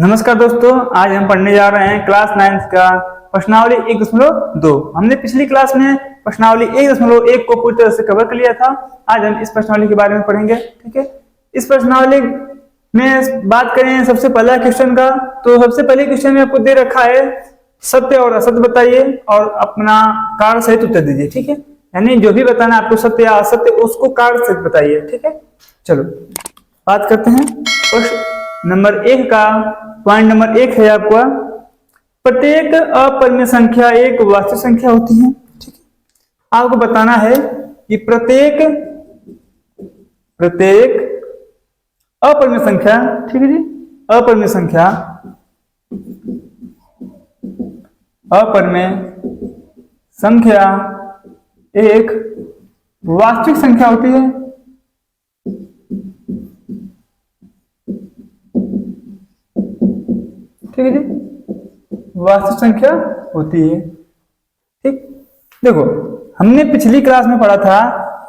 नमस्कार दोस्तों, आज हम पढ़ने जा रहे हैं क्लास 9 का प्रश्नावली 1.2। हमने पिछली क्लास में प्रश्नावली 1.1 को पूरी तरह से कवर कर लिया था। आज हम इस प्रश्नावली के बारे में पढ़ेंगे। ठीक है, इस प्रश्नावली में बात करें सबसे पहला क्वेश्चन का, तो सबसे पहले क्वेश्चन में आपको दे रखा है सत्य और असत्य बताइए और अपना कार्य सहित उत्तर दीजिए। ठीक है, यानी जो भी बताना आपको सत्य या असत्य उसको कार्य सहित बताइए। ठीक है, चलो बात करते हैं। प्रश्न नंबर 1 का पॉइंट नंबर 1 है आपका, प्रत्येक अपरिमेय संख्या एक वास्तविक संख्या होती है। ठीक है, आपको बताना है कि प्रत्येक अपरिमेय संख्या, ठीक है जी, अपरिमेय संख्या एक वास्तविक संख्या होती है। ठीक है जी, वास्तविक संख्या होती है। ठीक, देखो हमने पिछली क्लास में पढ़ा था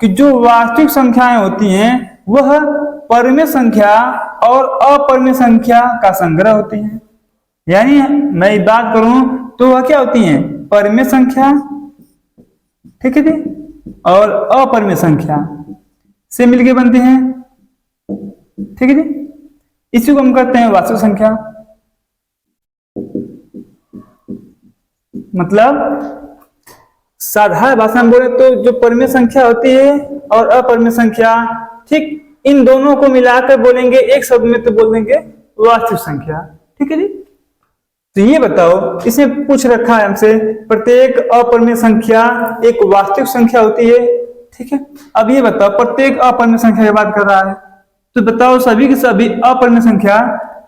कि जो वास्तविक संख्याएं होती हैं वह परिमेय संख्या और अपरिमेय संख्या का संग्रह होती हैं। यानी मैं बात करूं तो वह क्या होती हैं? परिमेय संख्या, ठीक है जी, और अपरिमेय संख्या से मिलकर बनती हैं। ठीक है जी, इसी को हम कहते हैं वास्तविक संख्या। मतलब साधारण भाषा में बोले तो जो परिमेय संख्या होती है और अपरिमेय संख्या, ठीक, इन दोनों को मिलाकर बोलेंगे एक शब्द में तो बोल देंगे वास्तविक संख्या। ठीक है जी, तो ये बताओ, इसमें पूछ रखा है हमसे प्रत्येक अपरिमेय संख्या एक वास्तविक संख्या होती है। ठीक है, अब ये बताओ प्रत्येक अपरिमेय संख्या की बात कर रहा है, तो बताओ सभी की सभी अपरिमेय संख्या,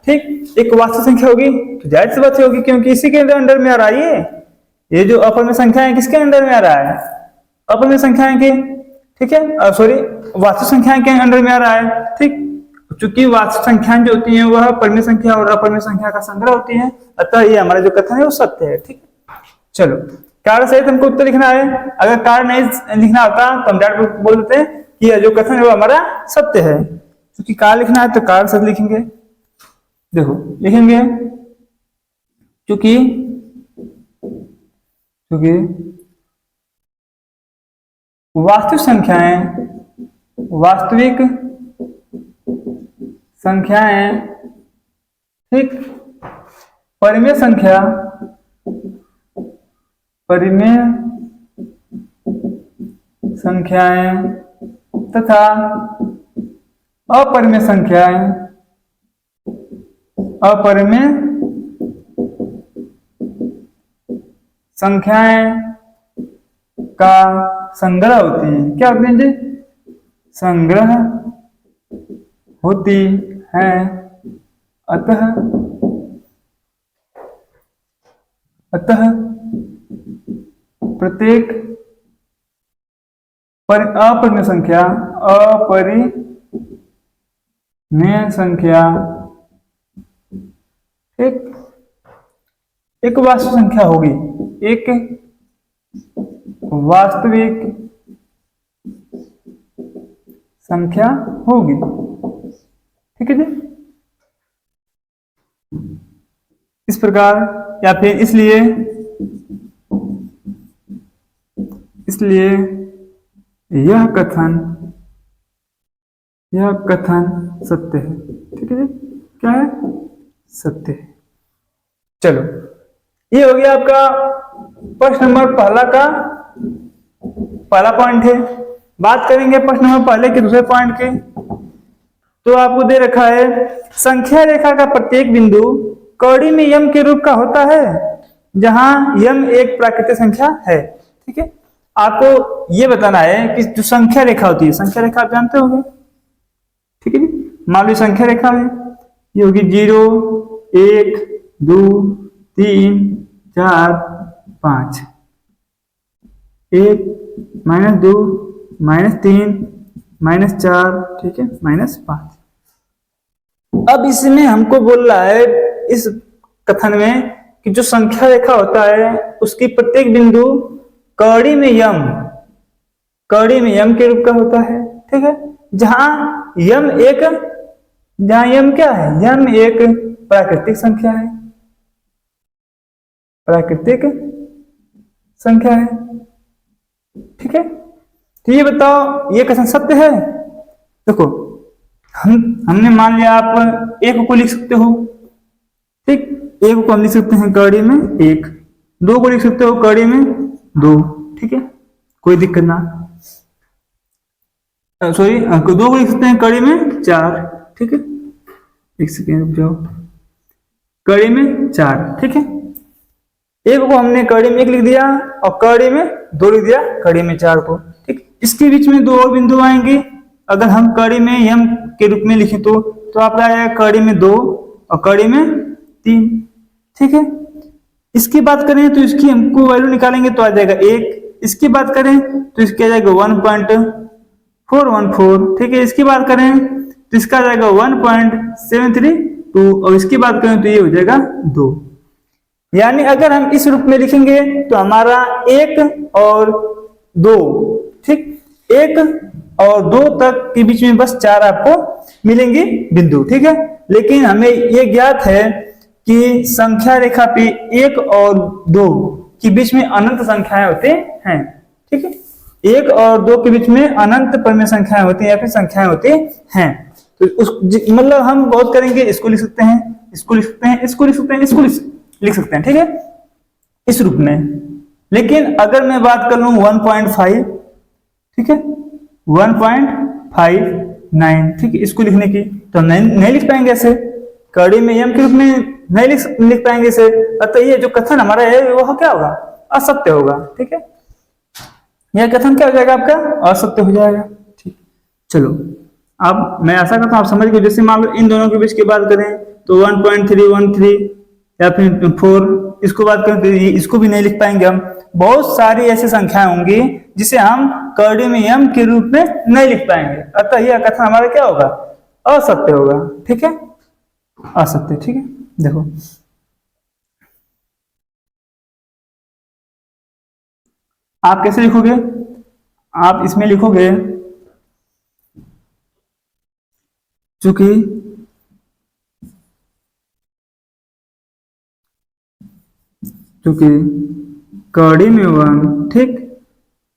ठीक, एक वास्तविक संख्या होगी? तो जाहिर सी बात होगी, क्योंकि इसी के अंडर में आ रहा है। ये जो अपरिमेय संख्या है किसके अंडर में आ रहा है? अपरिमेय संख्याएं के, ठीक है, सॉरी, वास्तविक संख्याएं के अंडर में आ रहा है। ठीक, चूंकि वास्तविक संख्याएं जो होती हैं वह परिमेय संख्या और अपरिमेय संख्या का संग्रह होती है, अतः ये हमारा जो कथन है वो सत्य है। ठीक, चलो कार्य सहित हमको उत्तर लिखना है। अगर कार्य नहीं लिखना होता तो हम डायरेक्ट बोल देते हैं कि यह जो कथन है वो हमारा सत्य है। क्योंकि कार्य लिखना है तो कार्य सहित लिखेंगे। देखो लिखेंगे, क्योंकि वास्तविक संख्याएं, ठीक, परिमेय संख्याएं तथा अपरिमेय संख्याएं का संग्रह होती है। क्या होती है जी? संग्रह होती है। अतः प्रत्येक अपरिमेय संख्या एक वास्तविक संख्या होगी, एक वास्तविक संख्या होगी। ठीक है जी, इस प्रकार या फिर इसलिए यह कथन सत्य है। ठीक है जी, क्या है? सत्य है। चलो ये हो गया आपका प्रश्न नंबर पहला का पहला पॉइंट है। बात करेंगे प्रश्न नंबर पहले के दूसरे पॉइंट के, तो आपको दे रखा है संख्या रेखा का प्रत्येक बिंदु कड़ी में यम के रूप का होता है जहां यम एक प्राकृतिक संख्या है। ठीक है, आपको ये बताना है कि जो संख्या रेखा होती है, संख्या रेखा आप जानते होंगे। ठीक है जी, मान लो संख्या रेखा है, ये होगी 0 1 2 3 4 5, 1 -2 -3 -4, ठीक है, -5। अब इसमें हमको बोल रहा है इस कथन में कि जो संख्या रेखा होता है उसकी प्रत्येक बिंदु कड़ी में यम के रूप का होता है। ठीक है, जहां यम एक जहां यम क्या है, यम एक प्राकृतिक संख्या है, प्राकृतिक संख्या है। ठीक है, तो ये बताओ ये कथन सत्य है? देखो हमने मान लिया आप एक को लिख सकते हो, ठीक, एक को हम लिख सकते हैं कड़ी में एक, दो को लिख सकते हो कड़ी में दो, ठीक है, कोई दिक्कत ना, सॉरी दो को लिख सकते हैं कड़ी में चार, ठीक है, एक सेकेंड रुक जाओ, कड़ी में चार, ठीक है, एक को हमने कड़ी में एक लिख दिया और कड़ी में दो लिख दिया, कड़ी में चार को, ठीक, इसके बीच में दो और बिंदु आएंगे, अगर हम कड़ी में यम के रूप में लिखें तो आपका आएगा कड़ी में दो और कड़ी में तीन, ठीक है। इसकी बात करें तो इसकी हमको वैल्यू निकालेंगे तो आ जाएगा एक, इसकी बात करें तो इसकी आ जाएगा 1.414, ठीक है, इसकी बात करें तो इसका आ जाएगा 1.732 और इसकी बात करें तो ये हो जाएगा दो। यानी अगर हम इस रूप में लिखेंगे तो हमारा एक और दो, ठीक, एक और दो तक के बीच में बस चार आपको मिलेंगे बिंदु, ठीक है। लेकिन हमें ये ज्ञात है कि संख्या रेखा पे एक और दो के बीच में अनंत संख्याएं होते हैं, ठीक है, एक और दो के बीच में अनंत परिमेय संख्याएं होती हैं या फिर संख्याएं होती हैं। तो उस मतलब हम बहुत करेंगे, इसको लिख सकते हैं, इसको लिख सकते हैं, इसको लिख सकते हैं, इसको लिख सकते हैं, ठीक है, इस रूप में। लेकिन अगर मैं बात कर लूं 1.5, ठीक है, 1.59, ठीक है, इसको लिखने की तो नहीं लिख पाएंगे ऐसे, कड़ी में यम के रूप में नहीं लिख पाएंगे इसे, अतः ये जो कथन हमारा है वह क्या होगा, असत्य होगा, ठीक है, यह कथन क्या हो जाएगा आपका, असत्य हो जाएगा। ठीक, चलो अब मैं ऐसा करता हूं आप समझ गए, जैसे मान लो इन दोनों के बीच की बात करें तो 1.313 या फिर 4, इसको बात करें तो इसको भी नहीं लिख पाएंगे हम, बहुत सारी ऐसी संख्याएं होंगी जिसे हम कड़ी में यम के रूप में नहीं लिख पाएंगे, अतः यह कथन हमारा क्या होगा, असत्य होगा, ठीक है, असत्य, ठीक है। देखो आप कैसे लिखोगे, आप इसमें लिखोगे चूंकि कड़ी में 1, ठीक,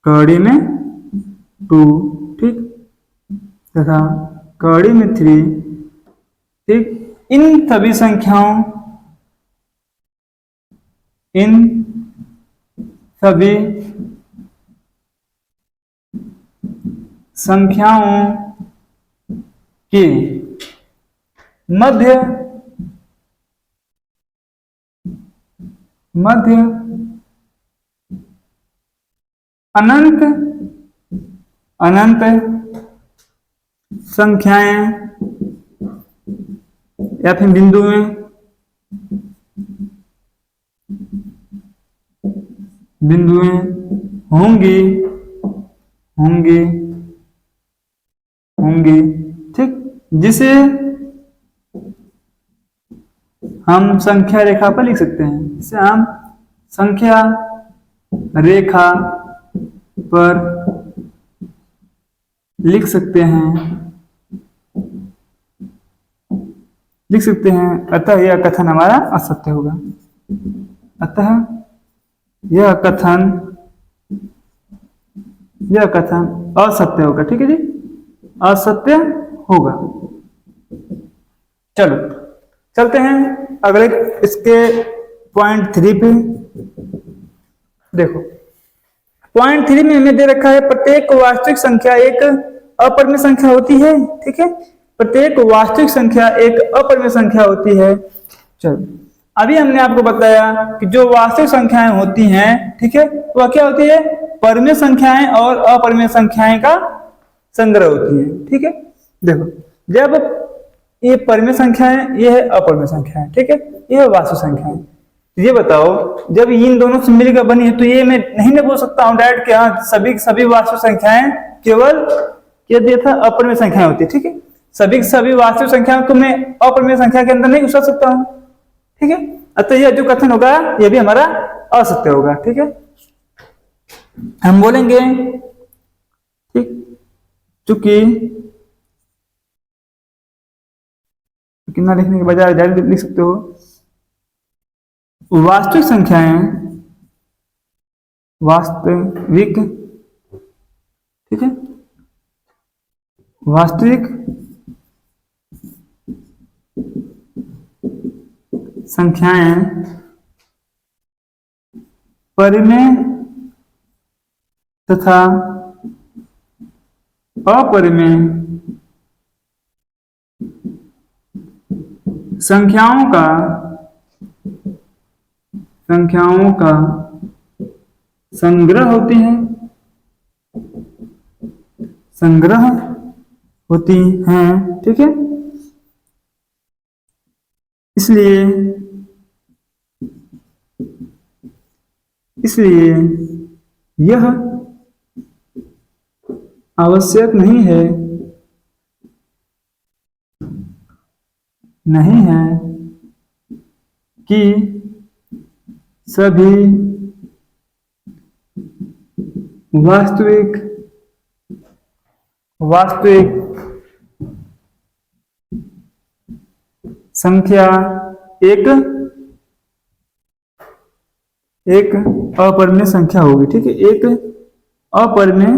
कड़ी में 2, ठीक, तथा कड़ी में 3, ठीक, इन सभी संख्याओं के मध्य अनंत संख्याएं या फिर बिंदुएं होंगी, ठीक, जिसे हम संख्या रेखा पर लिख सकते हैं, जिसे हम संख्या रेखा पर लिख सकते हैं, अतः यह कथन हमारा असत्य होगा, अतः यह कथन असत्य होगा, ठीक है जी, असत्य होगा। चलो चलते हैं अगले इसके पॉइंट 3 पे। देखो पॉइंट 3 में हमें दे रखा है प्रत्येक वास्तविक संख्या एक अपरिमेय संख्या होती है, ठीक है, प्रत्येक वास्तविक संख्या एक अपरिमेय संख्या होती है। चलो अभी हमने आपको बताया कि जो वास्तविक संख्याएं होती हैं, ठीक है, वह क्या होती है, परिमेय संख्याएं और अपरिमेय संख्याएं का संग्रह होती है, ठीक है। देखो जब ये परिमेय संख्या है, ये है अपरिमेय संख्या है, ठीक है, ये है वास्तविक संख्या है। ये बताओ जब इन दोनों से मिलकर बनी है तो ये मैं नहीं ना बोल सकता हूँ डायरेक्ट कि हाँ सभी वास्तविक संख्याएं केवल क्या दिया था, अपरिमेय संख्याएं होती है, ठीक है, सभी वास्तविक संख्याओं को मैं अपरिमेय संख्या के अंदर नहीं घुसा सकता हूँ, ठीक है, अतः यह जो कथन होगा यह भी हमारा असत्य होगा, ठीक है। हम बोलेंगे ठीक, चूंकि कितना लिखने के बजाय डायरेक्ट लिख सकते हो। वास्तविक संख्याएं, वास्तविक, ठीक है, वास्तविक संख्याएं परिमेय तथा अपरिमेय संख्याओं का संग्रह होती हैं, संग्रह होती हैं, ठीक है। इसलिए यह आवश्यक नहीं है कि सभी वास्तविक संख्या एक अपरिमेय संख्या होगी, ठीक है, एक अपरिमेय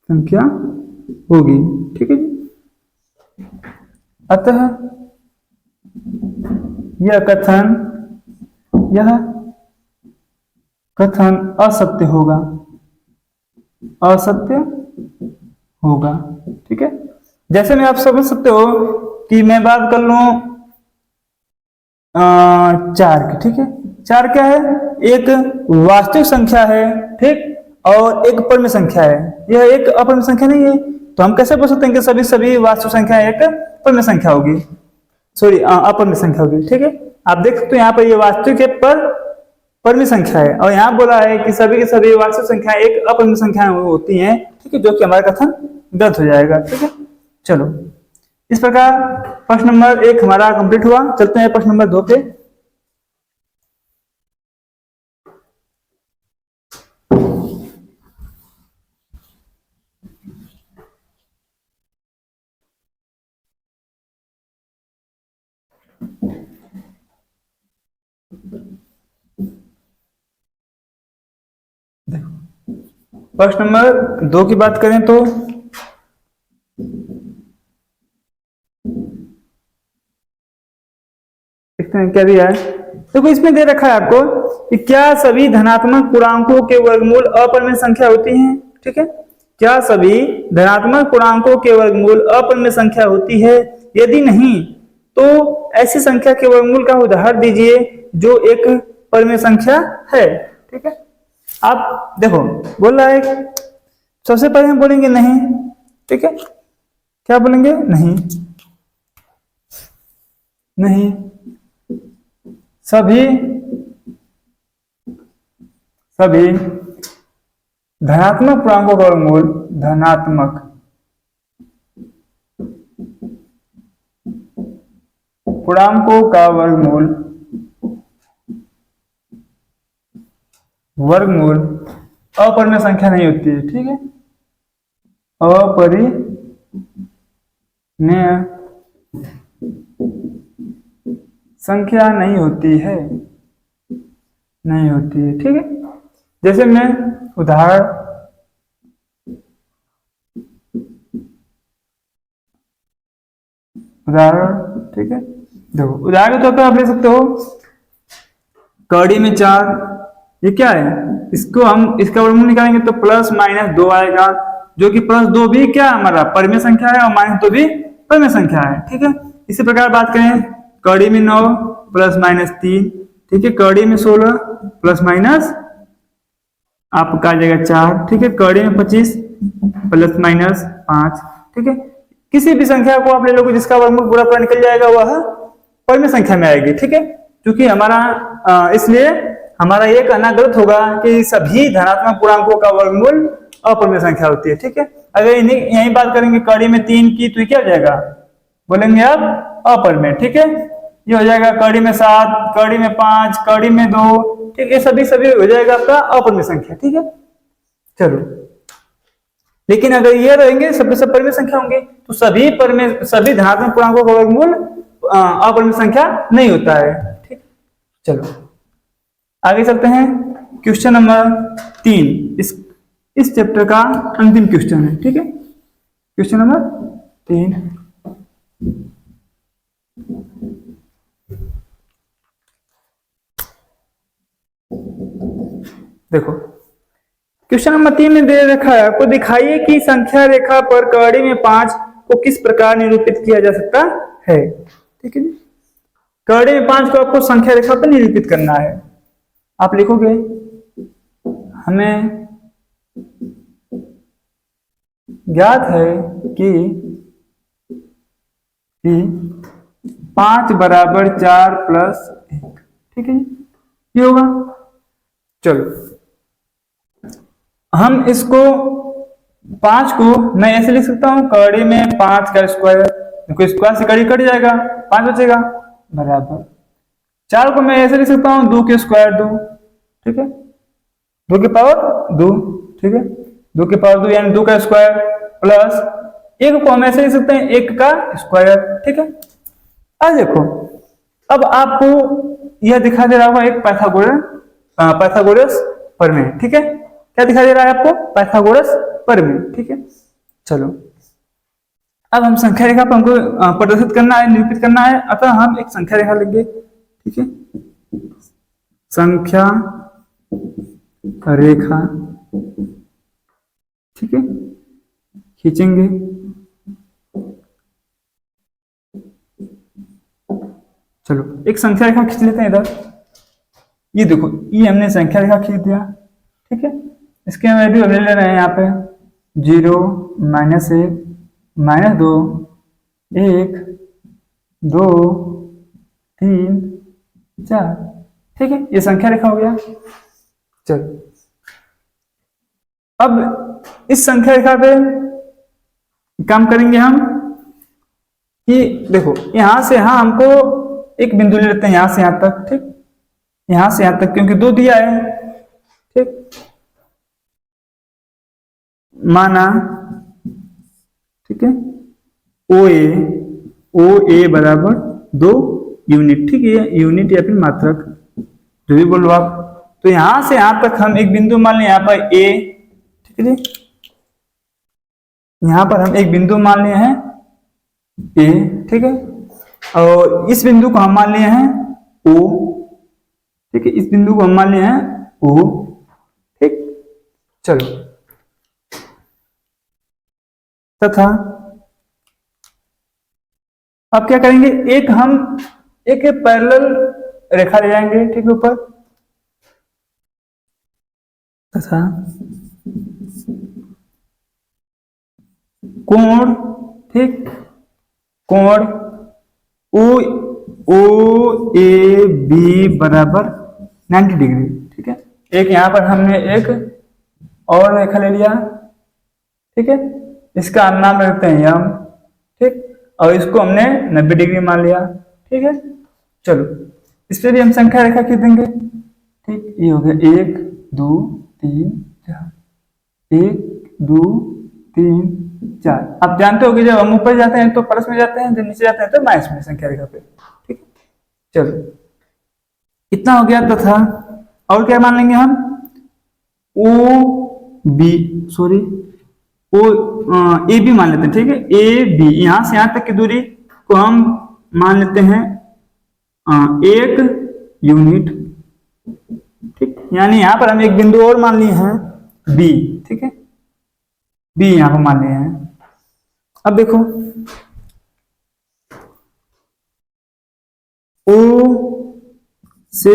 संख्या होगी, ठीक है जी। अतः यह कथन असत्य होगा, ठीक है। जैसे में आप समझ सकते हो कि मैं बात कर लूं 4 की, ठीक है। 4 क्या है? एक वास्तविक संख्या है, ठीक, और एक परिमेय संख्या है। यह एक अपरिमेय संख्या नहीं है, तो हम कैसे बोल सकते हैं कि सभी वास्तविक संख्या एक परिमेय संख्या होगी, सॉरी अपरिमेय संख्या होगी, ठीक है। आप देख सकते हो यहाँ पर ये वास्तविक है पर परिमेय संख्या है, और यहाँ बोला है कि सभी की सभी वास्तविक संख्या एक अपरिमेय संख्या होती हैं, ठीक है, जो कि हमारा कथन गलत हो जाएगा, ठीक है। चलो, इस प्रकार प्रश्न नंबर 1 हमारा कंप्लीट हुआ। चलते हैं प्रश्न नंबर 2 पे। देखो, प्रश्न नंबर 2 की बात करें तो देखते हैं क्या दिया है। देखो, इसमें दे रखा है आपको कि क्या सभी धनात्मक पूर्णांकों के वर्गमूल अपरिमेय संख्या होती हैं, ठीक है। क्या सभी धनात्मक पूर्णांकों के वर्गमूल अपरिमेय संख्या होती है? यदि नहीं तो ऐसी संख्या के वर्गमूल का उदाहरण दीजिए जो एक परिमेय संख्या है, ठीक है। आप देखो, बोल रहा है सबसे पहले हम बोलेंगे नहीं, ठीक है। क्या बोलेंगे? नहीं सभी धनात्मक पूर्णांकों का वर्गमूल धनात्मक पूर्णांकों का वर्गमूल अपरिमेय संख्या नहीं होती है, ठीक है। अपरिमेय संख्या नहीं होती है, ठीक है। जैसे मैं उदाहरण ठीक है, देखो उदाहरण के तौर पर आप ले सकते हो कड़ी में 4, ये क्या है? इसको हम इसका वर्गमूल निकालेंगे तो प्लस माइनस 2 आएगा, जो कि प्लस 2 भी क्या हमारा परिमेय संख्या है और माइनस 2 भी परिमेय संख्या है, ठीक है। इसी प्रकार बात करें कड़ी में 9 प्लस माइनस 3, ठीक है। कड़ी में 16 प्लस माइनस आपका आ जाएगा 4, ठीक है। कड़ी में 25 प्लस माइनस 5, ठीक है। किसी भी संख्या को आप ले लोगे जिसका वर्गमूल पूरा पूरा निकल जाएगा वह परिमेय संख्या में आएगी, ठीक है। क्योंकि हमारा इसलिए हमारा ये कहना गलत होगा कि सभी धनात्मक पूर्णांकों का वर्गमूल अपरिमेय संख्या होती है, ठीक है। अगर यही बात करेंगे कड़ी में 3 की तो क्या हो जाएगा? बोलेंगे आप अपरिमेय, ठीक है। ये हो जाएगा कड़ी में 7, कड़ी में 5, कड़ी में 2, ठीक है। सभी हो जाएगा आपका अपरिमेय संख्या, ठीक है। चलो, लेकिन अगर ये रहेंगे सब के सब परिमेय संख्या होंगे तो सभी धनात्मक पूर्णांकों का वर्गमूल अपरिमेय संख्या नहीं होता है। ठीक, चलो आगे चलते हैं। क्वेश्चन नंबर 3 इस चैप्टर का अंतिम क्वेश्चन है। ठीक है, क्वेश्चन नंबर 3। देखो क्वेश्चन नंबर 3 में दे रखा है, आपको दिखाइए कि संख्या रेखा पर कड़ी में 5 को किस प्रकार निरूपित किया जा सकता है। ठीक है जी, कड़ी में 5 को आपको संख्या रेखा पर निरूपित करना है। आप लिखोगे हमें ज्ञात है कि 5 बराबर 4 प्लस 1। ठीक है, ये होगा। चलो हम इसको 5 को मैं ऐसे लिख सकता हूं, कड़ी में 5 का स्क्वायर, देखो स्क्वायर से कड़ी कट जाएगा, 5 बचेगा, बराबर 4 को मैं ऐसे लिख सकता हूं 2 के स्क्वायर 2। ठीक है, 2 के पावर 2। ठीक है, 2 के पावर 2 यानी 2 का स्क्वायर प्लस 1 को हम ऐसे लिख सकते हैं 1 का स्क्वायर। ठीक है, अब देखो अब आपको यह दिखाई दे रहा होगा एक पाइथागोरस प्रमेय। ठीक है, क्या दिखाई दे रहा है आपको? पाइथागोरस प्रमेय। ठीक है, चलो अब हम संख्या रेखा पर हमको प्रदर्शित करना है, निरूपित करना है, अतः हम एक संख्या रेखा लेंगे। ठीक है, संख्या रेखा, ठीक है, खींचेंगे। चलो एक संख्या रेखा खींच लेते हैं इधर। ये देखो, ये हमने संख्या रेखा खींच दिया। ठीक है, इसके वैल्यू हम ले रहे हैं यहाँ पे 0, -1, -2, 1, 2, 3, 4। ठीक है, ये संख्या रेखा हो गया। चलो अब इस संख्या रेखा पे काम करेंगे हम कि देखो यहां से यहां हमको एक बिंदु ले लेते हैं, यहां से यहां तक। ठीक, यहां से यहां तक क्योंकि 2 दिया है। ठीक, माना, ठीक है, ओ ए बराबर 2 यूनिट। ठीक है, यूनिट या फिर मात्रक जो भी बोलो आप। तो यहां से यहां तक हम एक बिंदु मान लें, यहां पर ए। ठीक है जी, यहां पर हम एक बिंदु मान लिए हैं ए। ठीक है, और इस बिंदु को हम मान लिए हैं ओ। ठीक है, इस बिंदु को हम मान लिए हैं ओ। ठीक, चलो तथा अब क्या करेंगे, एक पैरेलल रेखा ले जाएंगे। ठीक है, ऊपर तथा कोण, ठीक, कोण ओ ए बी बराबर 90 डिग्री। ठीक है, एक यहां पर हमने एक और रेखा ले लिया। ठीक है, इसका हम नाम रखते हैं यम। ठीक, और इसको हमने 90 डिग्री मान लिया। ठीक है, चलो इस पे भी हम संख्या रेखा खींच देंगे। ठीक, ये हो गया 1 2 3 4, 1 2 3 4। आप जानते हो कि जब हम ऊपर जाते हैं तो प्लस में जाते हैं, जब नीचे जाते हैं तो माइनस में संख्या रेखा पे। ठीक है, चलो इतना हो गया। तथा और क्या मान लेंगे हम, ए बी मान लेते हैं। ठीक है, ए बी, यहां से यहां तक की दूरी को हम मान लेते हैं 1 यूनिट। ठीक, यानी यहां पर हम एक बिंदु और मान लिए हैं बी। ठीक है, बी यहां पर मान लिए हैं। अब देखो ओ से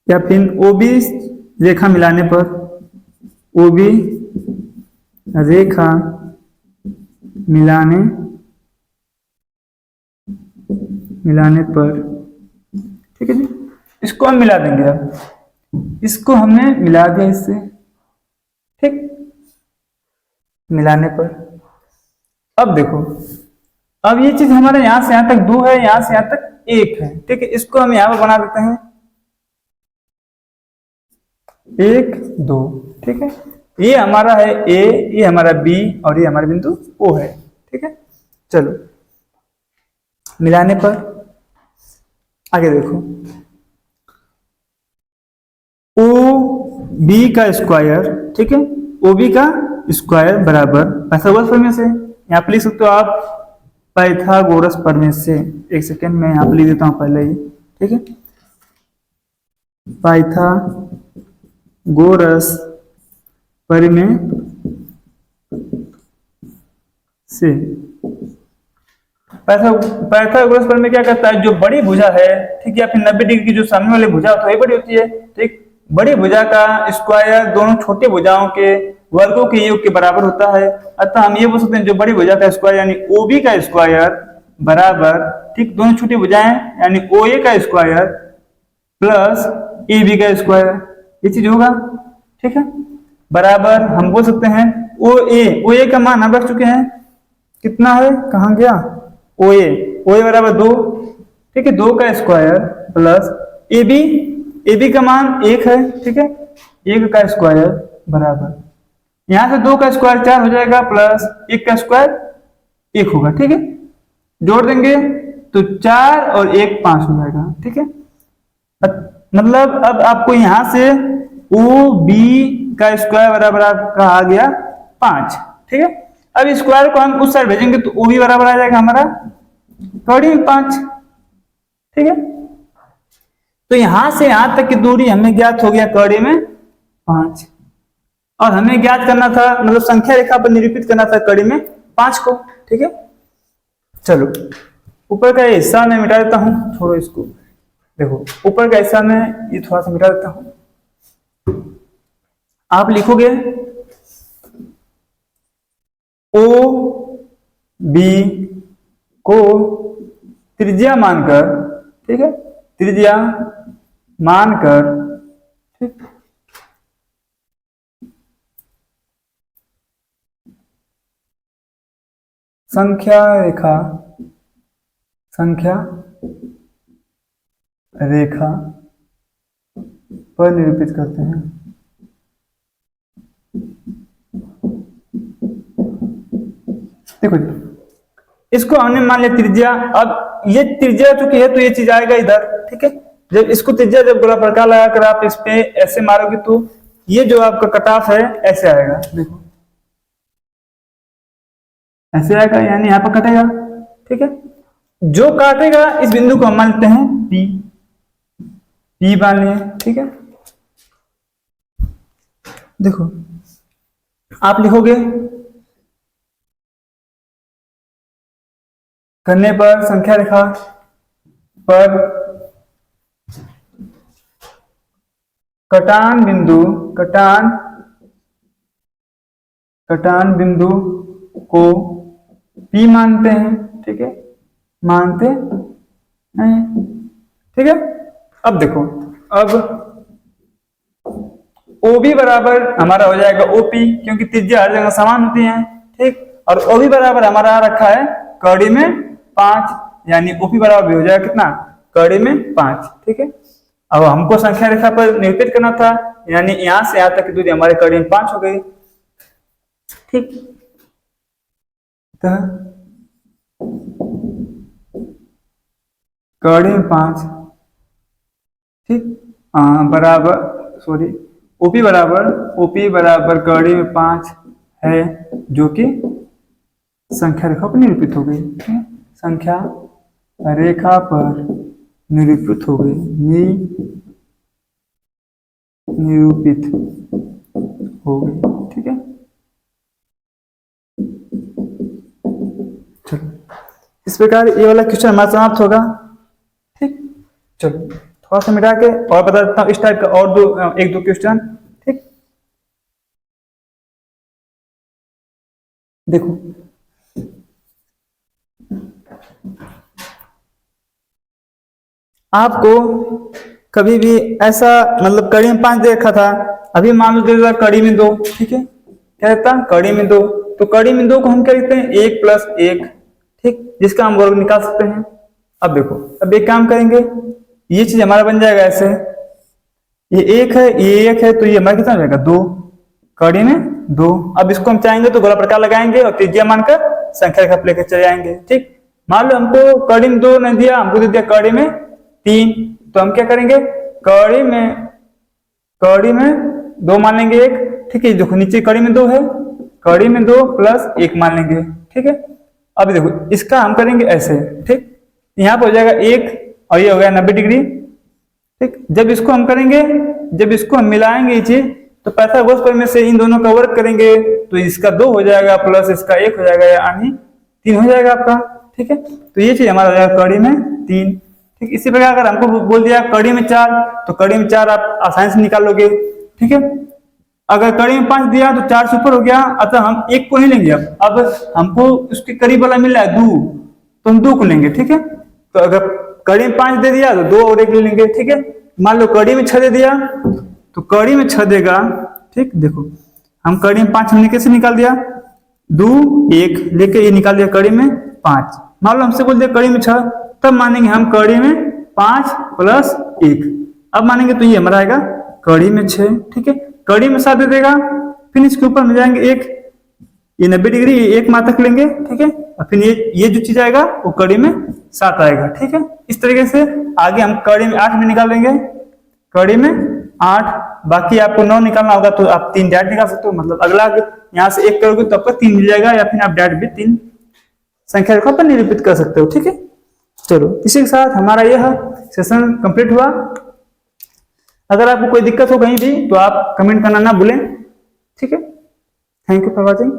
या फिर ओबी रेखा मिलाने पर, ओबी रेखा मिलाने पर, ठीक है जी, इसको हम मिला देंगे। अब इसको हमने मिला दिया इससे। ठीक, मिलाने पर अब देखो, अब ये चीज हमारे यहां से यहां तक 2 है, यहां से यहां तक 1 है। ठीक है, इसको हम यहां पर बना देते हैं 1 2। ठीक है, ये हमारा है ए, ये हमारा बी और ये हमारा बिंदु ओ है। ठीक है, चलो मिलाने पर आगे देखो, ओ बी का स्क्वायर, ठीक है, ओ बी का स्क्वायर बराबर पाइथागोरस प्रमेय से, यहाँ पे लिख सकते हो आप पाइथागोरस प्रमेय से। एक सेकेंड में यहाँ पे लिख देता हूँ पहले ही। ठीक है, पाइथागोरस प्रमेय से। पाइथागोरस प्रमेय क्या कहता है, जो बड़ी भुजा है, ठीक है, या फिर 90 डिग्री की जो सामने वाली भुजा होती है वही बड़ी होती है। ठीक, बड़ी भुजा का स्क्वायर दोनों छोटी भुजाओं के वर्गों के योग के बराबर होता है। अतः हम ये बोल सकते हैं जो बड़ी भुजा का स्क्वायर यानी ओबी का स्क्वायर बराबर, ठीक, दोनों छोटी भुजाएं यानी ओए का स्क्वायर प्लस ए बी का स्क्वायर, ये चीज होगा। ठीक है, बराबर हम बोल सकते हैं ओ ए का मान हम रख चुके हैं, कितना है, कहाँ गया, ओ ए बराबर 2, ठीक है, 2 का स्क्वायर प्लस ए बी का मान 1 है। ठीक है, 1 का स्क्वायर बराबर, यहां से 2 का स्क्वायर 4 हो जाएगा प्लस 1 का स्क्वायर 1 होगा। ठीक है, जोड़ देंगे तो 4 और 1 5 हो जाएगा। ठीक है, मतलब अब आपको यहां से ओ बी का स्क्वायर बराबर आपका आ गया 5। ठीक है, अब स्क्वायर को हम उस साइड भेजेंगे तो ओ बी बराबर आ जाएगा हमारा कड़ी में 5। ठीक है, तो यहां से यहां तक की दूरी हमें ज्ञात हो गया कड़ी में 5, और हमें ज्ञात करना था, मतलब संख्या रेखा पर निरूपित करना था कड़ी में 5 को। ठीक है, चलो ऊपर का हिस्सा मैं मिटा देता हूं, छोड़ो इसको, देखो ऊपर का हिस्सा में ये थोड़ा सा मिटा देता हूं। आप लिखोगे ओ बी को त्रिज्या मानकर, ठीक है, त्रिज्या मानकर, ठीक, संख्या रेखा पर निरूपित करते हैं। देखो जी, इसको हमने मान लिया त्रिज्या, अब ये त्रिज्या चुकी है तो ये चीज आएगा इधर। ठीक है, जब इसको त्रिज्या जब गोला प्रकार लगाकर आप इस पे ऐसे मारोगे तो ये जो आपका कट ऑफ है ऐसे आएगा, देखो ऐसे आएगा, यानी यहां पर कटेगा। ठीक है, जो काटेगा इस बिंदु को हम मानते हैं पी मान लिए। ठीक है, देखो आप लिखोगे करने पर संख्या रेखा पर कटान बिंदु को P मानते हैं। ठीक है, मानते नहीं। ठीक है, अब देखो, अब OB बराबर हमारा हो जाएगा OP, क्योंकि त्रिज्या हर जगह समान होती है। ठीक, और OB बराबर हमारा रखा है कड़ी में 5, यानी OP बराबर भी हो जाएगा कितना, कड़ी में 5। ठीक है, अब हमको संख्या रेखा पर निरूपित करना था, यानी यहां से यहां तक की दूरी हमारे कड़ी में 5 हो गई। ठीक, तो कड़ी में 5, ठीक, बराबर, सॉरी, OP बराबर कड़ी में 5 है, जो कि संख्या रेखा पर निरूपित हो गई। संख्या रेखा पर निरूपित हो गई, निरूपित हो गई। ठीक है, चलो इस प्रकार ये वाला क्वेश्चन हमारा समाप्त होगा। ठीक, चलो थोड़ा सा मिटा के और बता देता हूँ इस टाइप का और एक दो क्वेश्चन। ठीक, देखो आपको कभी भी ऐसा, मतलब कड़ी में 5 दे रखा था, अभी मान लो दे देता कड़ी में 2। ठीक है, क्या रहता, कड़ी में 2, तो कड़ी में 2 को हम क्या लिखते हैं, 1 प्लस 1। ठीक, जिसका हम वर्ग निकाल सकते हैं। अब देखो, अब एक काम करेंगे, ये चीज हमारा बन जाएगा ऐसे, ये 1 है, ये 1 है, तो ये हमारा कितना हो जाएगा 2। कड़ी में 2। अब इसको हम चाहेंगे तो गोला प्रकार लगाएंगे और त्रिज्या मानकर संख्या रेखा लेकर चले जाएंगे। ठीक, मान लो हमको कड़ी में 2 नहीं दिया, हमको दे दिया कड़ी में 3, तो हम क्या करेंगे, कड़ी में 2 मान लेंगे 1। ठीक है, देखो नीचे कड़ी में 2 है, कड़ी में 2 प्लस 1 मान लेंगे। ठीक है, अब देखो इसका हम करेंगे ऐसे। ठीक, यहाँ पर हो जाएगा 1 और ये हो गया 90 डिग्री। ठीक, जब इसको हम करेंगे, जब इसको हम मिलाएंगे ये चीज, तो पाइथागोरस प्रमेय से इन दोनों का वर्ग करेंगे तो इसका 2 हो जाएगा प्लस इसका 1 हो जाएगा, यानी 3 हो जाएगा आपका। ठीक है, तो ये चीज हमारा हो जाएगा कड़ी में 3। ठीक, इसी प्रकार अगर हमको बोल दिया कड़ी में 4, तो कड़ी में 4 आप आसानी से निकालोगे। ठीक है, अगर कड़ी में 5 दिया तो 4 से ऊपर हो गया, अतः हम 1 को नहीं लेंगे। अब हमको उसके करीब वाला मिल रहा है 2, तो हम 2 को लेंगे। ठीक है, तो अगर कड़ी में 5 दे दिया तो 2 और 1 ले लेंगे। ठीक है, मान लो कड़ी में 6 दे दिया तो कड़ी में 6 देगा। ठीक, देखो हम कड़ी में 5 हमने कैसे निकाल दिया, 2 1 लेके ये निकाल दिया कड़ी में 5। मान लो हमसे बोल दिया कड़ी में 6, तब मानेंगे हम कड़ी में 5 प्लस 1। अब मानेंगे तो ये हमारा आएगा कड़ी में 6। ठीक है, कड़ी में 7 दे देगा, फिर इसके ऊपर में जाएंगे 1, ये 90 डिग्री, ये 1 मात्रक लेंगे। ठीक है, और फिर ये जो चीज आएगा वो कड़ी में 7 आएगा। ठीक है, इस तरीके से आगे हम कड़ी में 8 में निकाल लेंगे, कड़ी में 8। बाकी आपको 9 निकालना होगा तो आप 3 डायरेक्ट निकाल सकते हो, मतलब अगला यहाँ से 1 करोगे तो आपको 3 मिल जाएगा, या फिर आप डायरेक्ट भी 3 संख्या रेखा पर निरूपित कर सकते हो। ठीक है, चलो इसी के साथ हमारा यह सेशन कंप्लीट हुआ। अगर आपको कोई दिक्कत हो कहीं भी तो आप कमेंट करना ना भूलें। ठीक है, थैंक यू फॉर वॉचिंग।